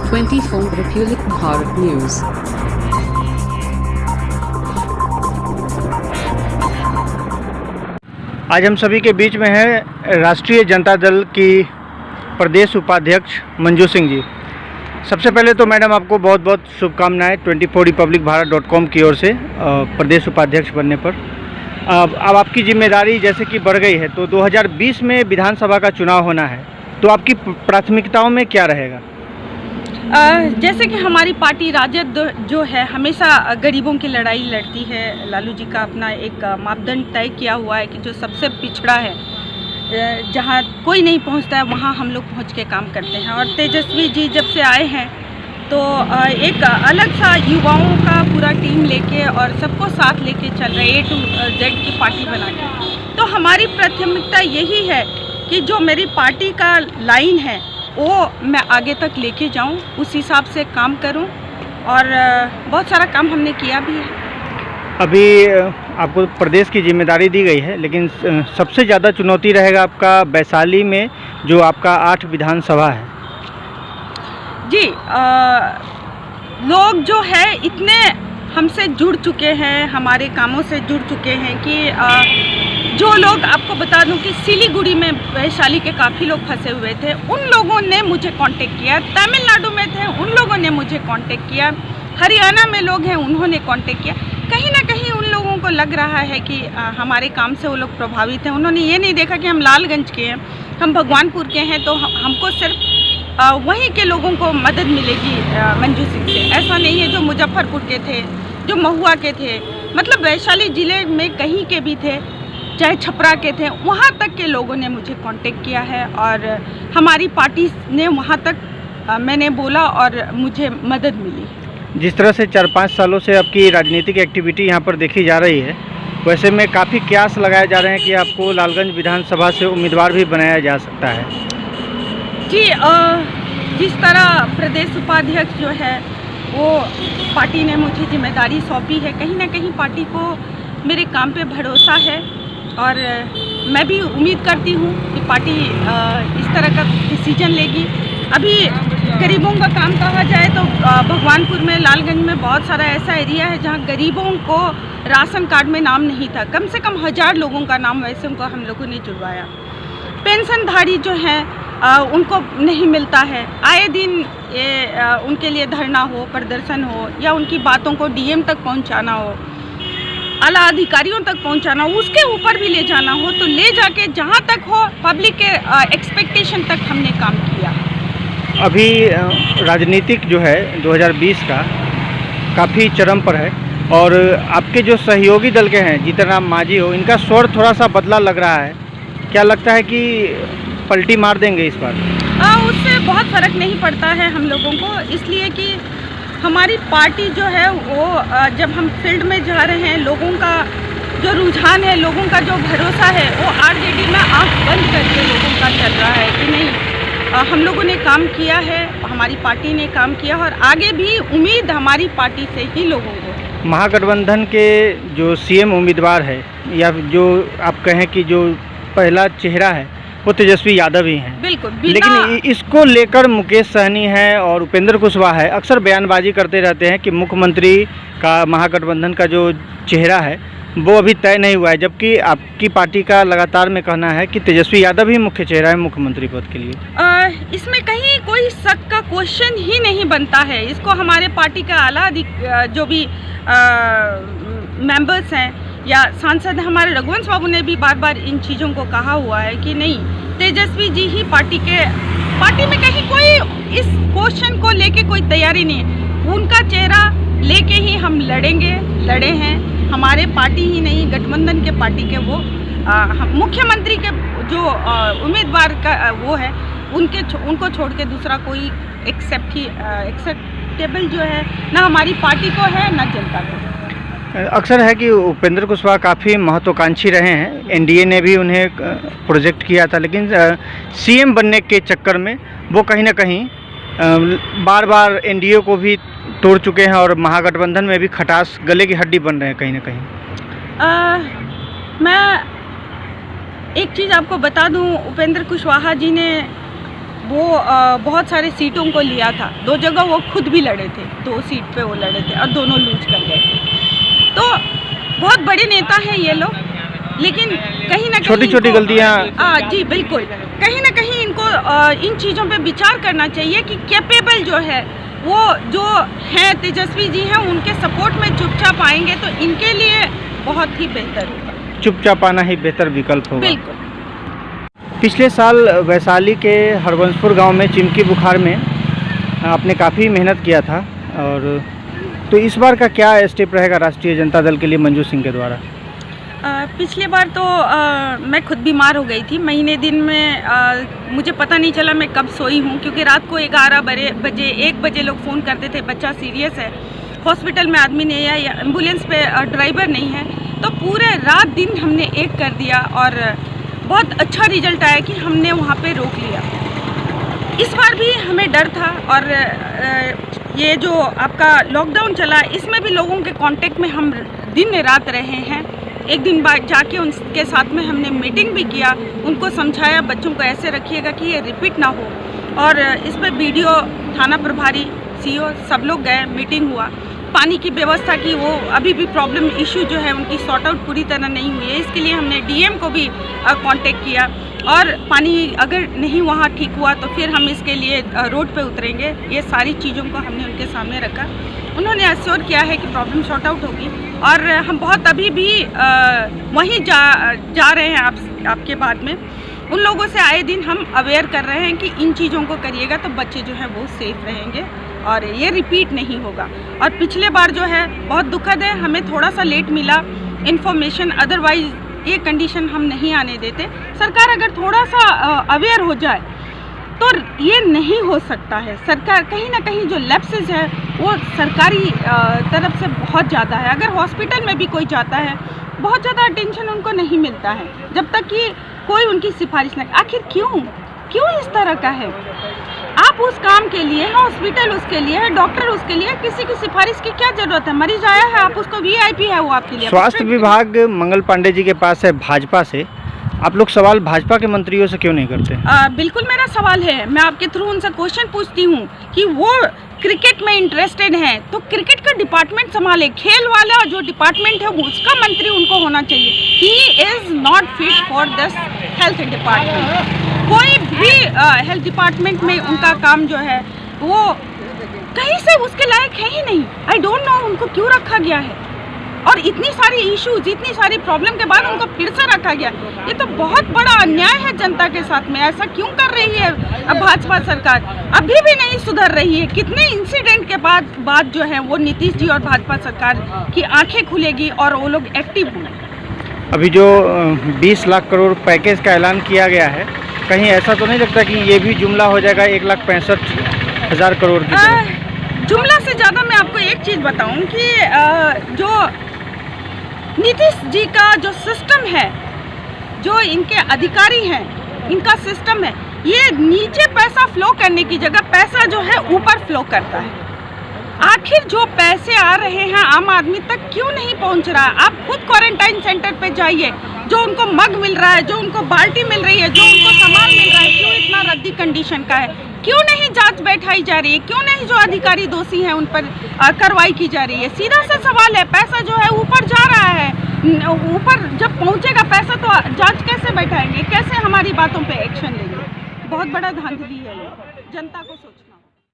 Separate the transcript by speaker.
Speaker 1: 24 Republic Bharat News।
Speaker 2: आज हम सभी के बीच में है राष्ट्रीय जनता दल की प्रदेश उपाध्यक्ष मंजू सिंह जी। सबसे पहले तो मैडम आपको बहुत बहुत शुभकामनाएं 24republicbharat.com की ओर से प्रदेश उपाध्यक्ष बनने पर। अब आपकी जिम्मेदारी जैसे कि बढ़ गई है, तो 2020 में विधानसभा का चुनाव होना है, तो आपकी प्राथमिकताओं में क्या रहेगा?
Speaker 3: जैसे कि हमारी पार्टी राजद जो है हमेशा गरीबों की लड़ाई लड़ती है। लालू जी का अपना एक मापदंड तय किया हुआ है कि जो सबसे पिछड़ा है, जहाँ कोई नहीं पहुँचता है, वहाँ हम लोग पहुँच के काम करते हैं। और तेजस्वी जी जब से आए हैं तो एक अलग सा युवाओं का पूरा टीम लेके और सबको साथ लेके चल रहे A to Z की पार्टी बना के। तो हमारी प्राथमिकता यही है कि जो मेरी पार्टी का लाइन है वो मैं आगे तक लेके जाऊं, उस हिसाब से काम करूं। और बहुत सारा काम हमने किया भी है।
Speaker 2: अभी आपको प्रदेश की जिम्मेदारी दी गई है, लेकिन सबसे ज़्यादा चुनौती रहेगा आपका वैशाली में जो आपका 8 विधानसभा है
Speaker 3: जी। लोग जो है इतने हमसे जुड़ चुके हैं, हमारे कामों से जुड़ चुके हैं कि जो लोग, आपको बता दूं कि सिलीगुड़ी में वैशाली के काफ़ी लोग फंसे हुए थे, उन लोगों ने मुझे कांटेक्ट किया। तमिलनाडु में थे, उन लोगों ने मुझे कांटेक्ट किया। हरियाणा में लोग हैं, उन्होंने कांटेक्ट किया। कहीं ना कहीं उन लोगों को लग रहा है कि हमारे काम से वो लोग प्रभावित हैं। उन्होंने ये नहीं देखा कि हम लालगंज के हैं, हम भगवानपुर के हैं, तो हमको सिर्फ वहीं के लोगों को मदद मिलेगी मंजू सिंह से। ऐसा नहीं है जो मुजफ्फरपुर के थे, जो महुआ के थे, मतलब वैशाली ज़िले में कहीं के भी थे, चाहे छपरा के थे, वहाँ तक के लोगों ने मुझे कांटेक्ट किया है। और हमारी पार्टी ने वहाँ तक मैंने बोला और मुझे मदद मिली।
Speaker 2: जिस तरह से 4-5 सालों से आपकी राजनीतिक एक्टिविटी यहाँ पर देखी जा रही है, वैसे में काफ़ी कयास लगाए जा रहे हैं कि आपको लालगंज विधानसभा से उम्मीदवार भी बनाया जा सकता है।
Speaker 3: जी, जिस तरह प्रदेश उपाध्यक्ष जो है वो पार्टी ने मुझे जिम्मेदारी सौंपी है, कहीं ना कहीं पार्टी को मेरे काम पे भरोसा है। और मैं भी उम्मीद करती हूँ कि पार्टी इस तरह का डिसीजन लेगी। अभी गरीबों का काम कहा जाए तो भगवानपुर में, लालगंज में बहुत सारा ऐसा एरिया है जहाँ गरीबों को राशन कार्ड में नाम नहीं था। कम से कम 1000 लोगों का नाम वैसे उनको हम लोगों ने जुड़वाया। पेंशनधारी जो हैं उनको नहीं मिलता है। आए दिन ये उनके लिए धरना हो, प्रदर्शन हो, या उनकी बातों को DM तक पहुंचाना हो, आला अधिकारियों तक पहुंचाना हो, उसके ऊपर भी ले जाना हो, तो ले जाके जहां तक हो पब्लिक के एक्सपेक्टेशन तक हमने काम किया।
Speaker 2: अभी राजनीतिक जो है 2020 का काफ़ी चरम पर है, और आपके जो सहयोगी दल के हैं, जीतन राम मांझी हो, इनका स्वर थोड़ा सा बदला लग रहा है। क्या लगता है कि पलटी मार देंगे इस बार?
Speaker 3: उससे बहुत फ़र्क नहीं पड़ता है हम लोगों को, इसलिए कि हमारी पार्टी जो है वो जब हम फील्ड में जा रहे हैं, लोगों का जो रुझान है, लोगों का जो भरोसा है, वो RJD में आँख बंद करके लोगों का चल रहा है कि नहीं, हम लोगों ने काम किया है, हमारी पार्टी ने काम किया, और आगे भी उम्मीद हमारी पार्टी से ही लोगों को।
Speaker 2: महागठबंधन के जो CM उम्मीदवार है, या जो आप कहें कि जो पहला चेहरा है, वो तेजस्वी यादव ही हैं।
Speaker 3: बिल्कुल।
Speaker 2: लेकिन इसको लेकर मुकेश सहनी है और उपेंद्र कुशवाहा है, अक्सर बयानबाजी करते रहते हैं कि मुख्यमंत्री का महागठबंधन का जो चेहरा है वो अभी तय नहीं हुआ है, जबकि आपकी पार्टी का लगातार में कहना है कि तेजस्वी यादव ही मुख्य चेहरा है मुख्यमंत्री पद के लिए।
Speaker 3: इसमें कहीं कोई शक का क्वेश्चन ही नहीं बनता है। इसको हमारे पार्टी का आला जो भी मेंबर्स हैं या सांसद हमारे रघुवंश बाबू ने भी बार बार इन चीज़ों को कहा हुआ है कि नहीं, तेजस्वी जी ही पार्टी में कहीं कोई इस क्वेश्चन को लेके कोई तैयारी नहीं है। उनका चेहरा लेके ही हम लड़े हैं। हमारे पार्टी ही नहीं, गठबंधन के पार्टी के वो मुख्यमंत्री के जो उम्मीदवार का वो है, उनको छोड़ के दूसरा कोई एक्सेप्टेबल जो है ना हमारी पार्टी को है ना जनता को।
Speaker 2: अक्सर है कि उपेंद्र कुशवाहा काफ़ी महत्वाकांक्षी रहे हैं, NDA ने भी उन्हें प्रोजेक्ट किया था, लेकिन CM बनने के चक्कर में वो कहीं ना कहीं बार बार NDA को भी तोड़ चुके हैं और महागठबंधन में भी खटास, गले की हड्डी बन रहे हैं कहीं ना कहीं।
Speaker 3: मैं एक चीज़ आपको बता दूं, उपेंद्र कुशवाहा जी ने वो बहुत सारे सीटों को लिया था। 2 जगह वो खुद भी लड़े थे, 2 सीट पे वो लड़े थे और दोनों लूज कर गए थे। तो बहुत बड़े नेता हैं ये लोग, लेकिन कहीं ना कहीं
Speaker 2: छोटी छोटी गलतियाँ।
Speaker 3: जी बिल्कुल, कहीं ना कहीं इनको इन चीज़ों पे विचार करना चाहिए कि कैपेबल जो है वो जो हैं तेजस्वी जी हैं, उनके सपोर्ट में चुपचाप आएंगे तो इनके लिए बहुत ही बेहतर होगा।
Speaker 2: चुपचाप आना ही बेहतर विकल्प होगा।
Speaker 3: बिल्कुल।
Speaker 2: पिछले साल वैशाली के हरबंसपुर गांव में चिमकी बुखार में आपने काफ़ी मेहनत किया था, और तो इस बार का क्या स्टेप रहेगा राष्ट्रीय जनता दल के लिए मंजू सिंह के द्वारा?
Speaker 3: पिछले बार तो मैं खुद बीमार हो गई थी। महीने दिन में मुझे पता नहीं चला मैं कब सोई हूँ, क्योंकि रात को 11 बजे 1 बजे लोग फ़ोन करते थे, बच्चा सीरियस है, हॉस्पिटल में आदमी नहीं है या एम्बुलेंस पे ड्राइवर नहीं है। तो पूरे रात दिन हमने एक कर दिया और बहुत अच्छा रिजल्ट आया कि हमने वहाँ पे रोक लिया। इस बार भी हमें डर था, और ये जो आपका लॉकडाउन चला इसमें भी लोगों के कांटेक्ट में हम दिन रात रहे हैं। एक दिन बाद जाके उनके साथ में हमने मीटिंग भी किया, उनको समझाया बच्चों को ऐसे रखिएगा कि ये रिपीट ना हो, और इस पर बीडीओ, थाना प्रभारी, सीओ सब लोग गए, मीटिंग हुआ। पानी की व्यवस्था की, वो अभी भी प्रॉब्लम इशू जो है उनकी सॉर्ट आउट पूरी तरह नहीं हुई है, इसके लिए हमने डीएम को भी कांटेक्ट किया, और पानी अगर नहीं वहाँ ठीक हुआ तो फिर हम इसके लिए रोड पे उतरेंगे। ये सारी चीज़ों को हमने उनके सामने रखा, उन्होंने अश्योर किया है कि प्रॉब्लम सॉर्ट आउट होगी, और हम बहुत अभी भी वहीं जा रहे हैं आपके बाद में। उन लोगों से आए दिन हम अवेयर कर रहे हैं कि इन चीज़ों को करिएगा तो बच्चे जो हैं वो सेफ रहेंगे और ये रिपीट नहीं होगा। और पिछले बार जो है बहुत दुखद है, हमें थोड़ा सा लेट मिला इन्फॉर्मेशन, अदरवाइज़ ये कंडीशन हम नहीं आने देते। सरकार अगर थोड़ा सा अवेयर हो जाए तो ये नहीं हो सकता है। सरकार कहीं ना कहीं जो लैप्सेस है वो सरकारी तरफ से बहुत ज़्यादा है। अगर हॉस्पिटल में भी कोई जाता है बहुत ज़्यादा अटेंशन उनको नहीं मिलता है जब तक कि कोई उनकी सिफारिश नहीं। आखिर क्यों इस तरह का है? आप उस काम के लिए, हॉस्पिटल उसके लिए है, डॉक्टर उसके लिए, किसी की सिफारिश की क्या जरूरत है? मरीज आया है, आप उसको वीआईपी है वो आपके लिए।
Speaker 2: स्वास्थ्य विभाग मंगल पांडे जी के पास है भाजपा से, आप लोग सवाल भाजपा के मंत्रियों से क्यों नहीं करते?
Speaker 3: बिल्कुल मेरा सवाल है, मैं आपके थ्रू उनसे क्वेश्चन पूछती हूँ कि वो क्रिकेट में इंटरेस्टेड हैं तो क्रिकेट का डिपार्टमेंट संभाले, खेल वाला जो डिपार्टमेंट है उसका मंत्री उनको होना चाहिए। He is not fit for this health department. कोई भी हेल्थ डिपार्टमेंट में उनका काम जो है वो कहीं से उसके लायक है ही नहीं। आई डोंट नो उनको क्यों रखा गया है, और इतनी सारी इश्यूज, इतनी सारी प्रॉब्लम के बाद उनको फिर से रखा गया। ये तो बहुत बड़ा अन्याय है जनता के साथ में। ऐसा क्यों कर रही है भाजपा सरकार? अभी भी नहीं सुधर रही है। कितने इंसिडेंट के बाद जो है वो नीतीश जी और भाजपा सरकार की आंखें खुलेगी और वो लोग एक्टिव होंगे।
Speaker 2: अभी जो 20 लाख करोड़ पैकेज का ऐलान किया गया है, कहीं ऐसा तो नहीं लगता कि ये भी जुमला हो जाएगा 1,65,000 करोड़ की?
Speaker 3: जुमला से ज़्यादा मैं आपको एक चीज़ बताऊं कि जो नीतीश जी का जो सिस्टम है, जो इनके अधिकारी हैं, इनका सिस्टम है, ये नीचे पैसा फ्लो करने की जगह पैसा जो है ऊपर फ्लो करता है। आखिर जो पैसे आ रहे हैं आम आदमी तक क्यों नहीं पहुंच रहा? आप खुद क्वारंटाइन सेंटर पे जाइए, जो उनको मग मिल रहा है, जो उनको बाल्टी मिल रही है, जो उनको सामान मिल रहा है, क्यों इतना रद्दी कंडीशन का है? क्यों नहीं जांच बैठाई जा रही है? क्यों नहीं जो अधिकारी दोषी हैं उन पर कार्रवाई की जा रही है? सीधा सा सवाल है। पैसा जो है ऊपर जा रहा है, ऊपर जब पहुंचेगा पैसा तो जांच कैसे बैठाएंगे, कैसे हमारी बातों पे एक्शन लेंगे? बहुत बड़ा धांधली है, जनता को सोचना।